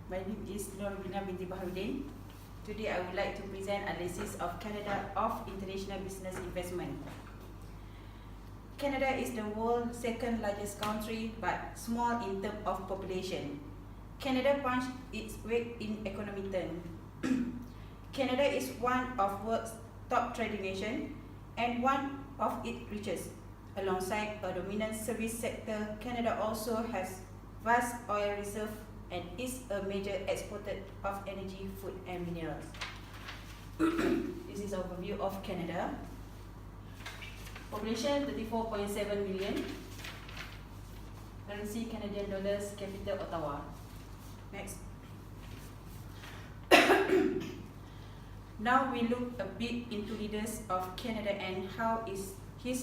My name is Noor Rubeena binti Baharudin. Today I would like to present analysis of Canada of international business investment. Canada is the world's second largest country but small in terms of population. Canada punches its weight in economic terms. Canada is one of world's top trading nations and one of its richest. Alongside a dominant service sector, Canada also has vast oil reserves and is a major exporter of energy, food and minerals. This is an overview of Canada. Population 34.7 million. Currency Canadian dollars. Capital Ottawa. Next. Now we look a bit into leaders of Canada and how his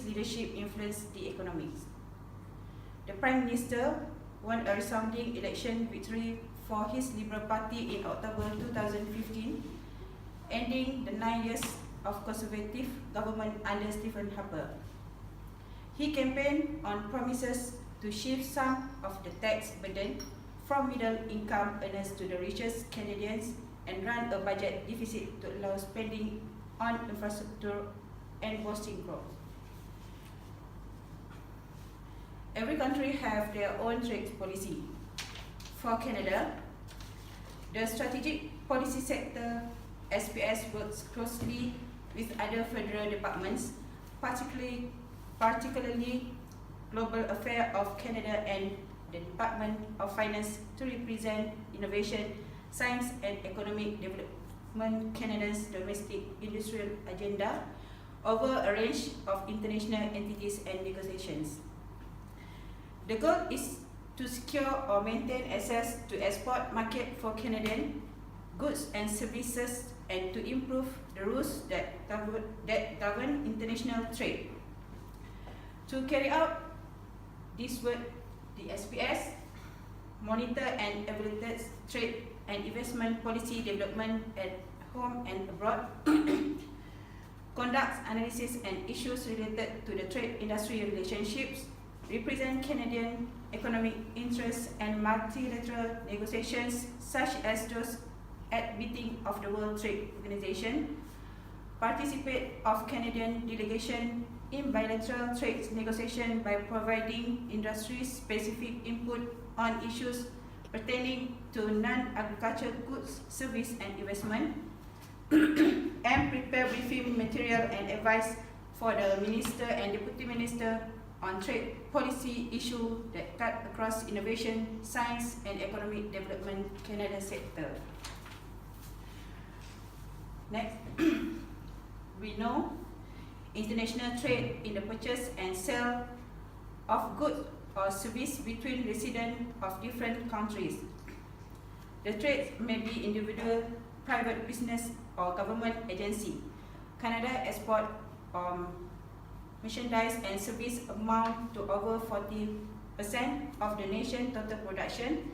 leadership influenced the economics. The Prime Minister won a resounding election victory for his Liberal Party in October 2015, ending the 9 years of Conservative government under Stephen Harper. He campaigned on promises to shift some of the tax burden from middle-income earners to the richest Canadians and run a budget deficit to allow spending on infrastructure and boosting growth. Every country has their own trade policy. For Canada, the Strategic Policy Sector SPS works closely with other federal departments, particularly Global Affairs of Canada and the Department of Finance to represent innovation, science and economic development Canada's domestic industrial agenda over a range of international entities and negotiations. The goal is to secure or maintain access to export market for Canadian goods and services and to improve the rules that govern international trade. To carry out this work, the SPS monitor and evaluates trade and investment policy development at home and abroad, conducts analysis and issues related to the trade industry relationships, represent Canadian economic interests and multilateral negotiations such as those at meeting of the World Trade Organization, participate of Canadian delegation in bilateral trade negotiation by providing industry-specific input on issues pertaining to non-agricultural goods, service and investment, and prepare briefing material and advice for the Minister and Deputy Minister on trade policy issues that cut across innovation, science and economic development Canada sector. Next, we know international trade in the purchase and sale of goods or service between residents of different countries. The trade may be individual, private business or government agency. Canada export merchandise and service amount to over 40% of the nation's total production.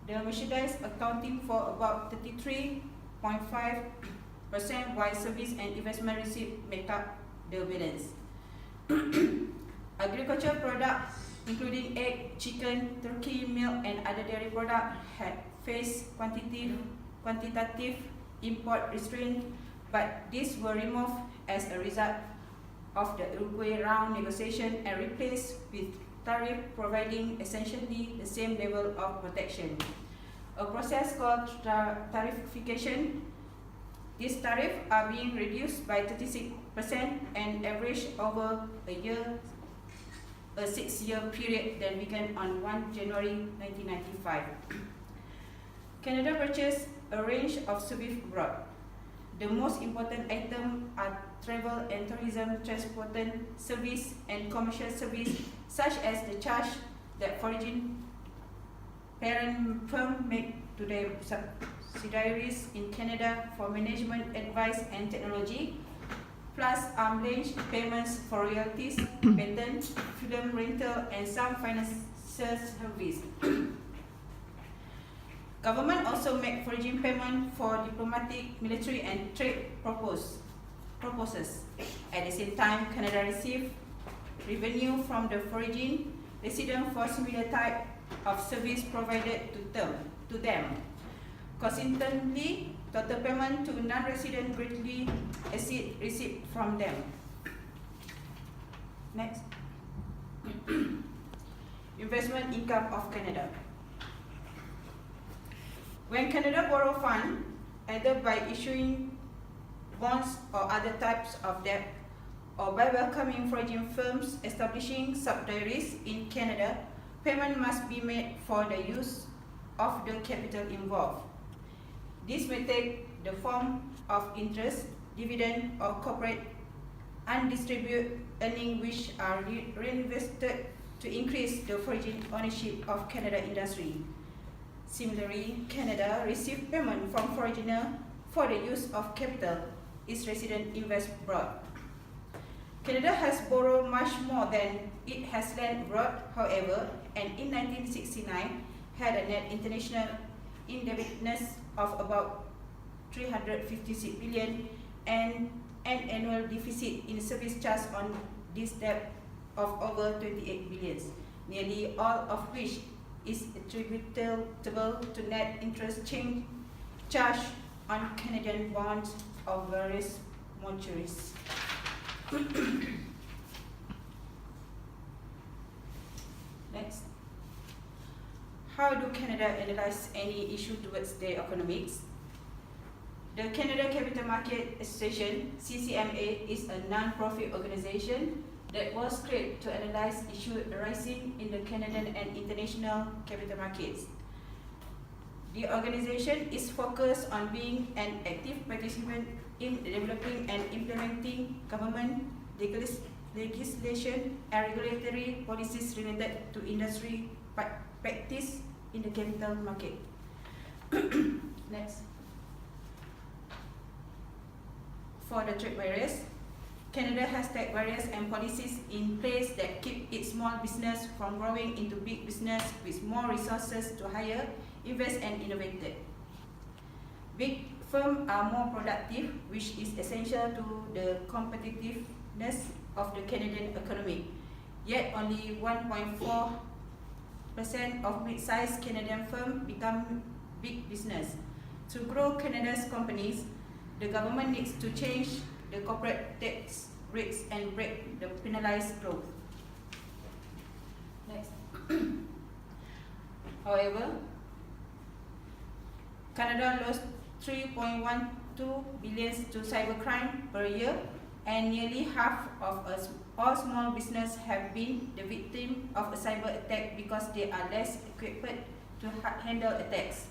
The merchandise accounting for about 33.5%, while service and investment receipts make up the balance. Agricultural products, including egg, chicken, turkey, milk, and other dairy products, had faced quantitative import restraints, but these were removed as a result of the Uruguay round negotiation and replaced with tariff providing essentially the same level of protection. A process called tariffification. These tariffs are being reduced by 36% and average over a 6-year period that began on 1 January 1995. Canada purchased a range of services abroad. The most important items are travel and tourism, transportation service, and commercial service, such as the charge that foreign parent firms make to their subsidiaries in Canada for management advice and technology, plus arm's length payments for royalties, patent, film rental, and some financial service. Government also make foreign payment for diplomatic, military, and trade purposes. At the same time, Canada received revenue from the foreign residents for similar type of service provided to them. Consequently, total payment to non-resident greatly exceed received from them. Next. Investment income of Canada. When Canada borrow funds, either by issuing bonds or other types of debt, or by welcoming foreign firms establishing subsidiaries in Canada, payment must be made for the use of the capital involved. This may take the form of interest, dividend, or corporate undistributed earnings which are reinvested to increase the foreign ownership of Canada industry. Similarly, Canada receives payment from foreigners for the use of capital its resident invest abroad. Canada has borrowed much more than it has lent abroad, however, and in 1969 had a net international indebtedness of about 356 billion and an annual deficit in service charge on this debt of over 28 billion, nearly all of which is attributable to net interest charge on Canadian bonds of various maturities. Next. How do Canada analyze any issue towards their economics? The Canada Capital Market Association, CCMA, is a non-profit organization that was created to analyze issues arising in the Canadian and international capital markets. The organization is focused on being an active participant in developing and implementing government legislation and regulatory policies related to industry practice in the capital market. Next. For the trade barriers, Canada has tax barriers and policies in place that keep its small business from growing into big business with more resources to hire, invest and innovate. Big firms are more productive, which is essential to the competitiveness of the Canadian economy. Yet only 1.4% of mid-sized Canadian firms become big business. To grow Canada's companies, the government needs to change the corporate tax rates and break the penalized growth. Next. However, Canada lost 3.12 billion to cybercrime per year, and nearly half of all small businesses have been the victim of a cyber attack because they are less equipped to handle attacks.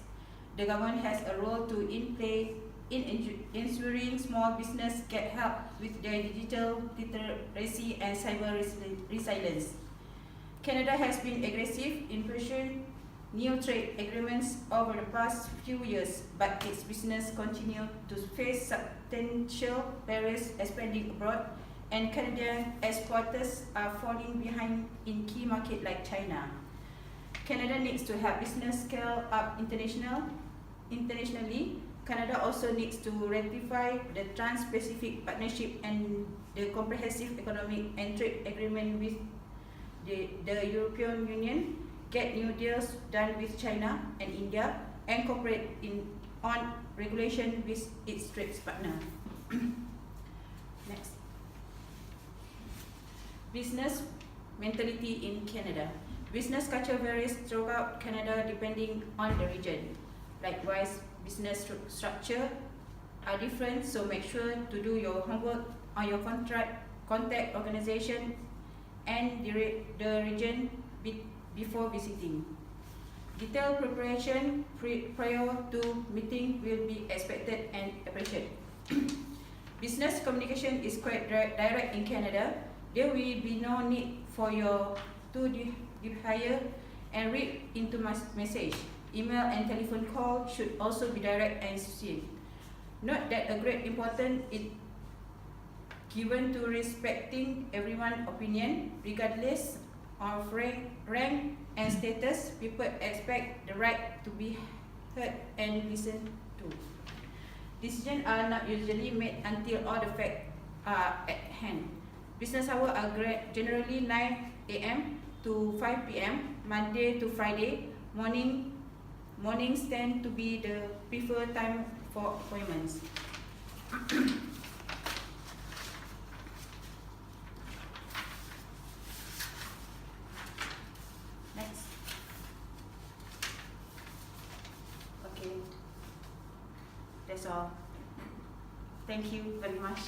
The government has a role to play in ensuring small businesses get help with their digital literacy and cyber resilience. Canada has been aggressive in pursuing new trade agreements over the past few years, but its business continue to face substantial barriers expanding abroad, and Canadian exporters are falling behind in key markets like China. Canada needs to have business scale up internationally. Canada also needs to ratify the Trans-Pacific Partnership and the Comprehensive Economic and Trade Agreement with the European Union, get new deals done with China and India, and cooperate on regulation with its trade partner. Next. Business mentality in Canada. Business culture varies throughout Canada depending on the region. Likewise, business structure are different, so make sure to do your homework on your contact organization and the region before visiting. Detailed preparation prior to meeting will be expected and appreciated. Business communication is quite direct in Canada. There will be no need for you to hire and read into message. Email and telephone call should also be direct and succinct. Note that a great importance is given to respecting everyone's opinion, regardless of rank and status. People expect the right to be heard and listened to. Decisions are not usually made until all the facts are at hand. Business hours are generally 9 a.m. to 5 p.m. Monday to Friday, morning Mornings tend to be the preferred time for appointments. Next. Okay. That's all. Thank you very much.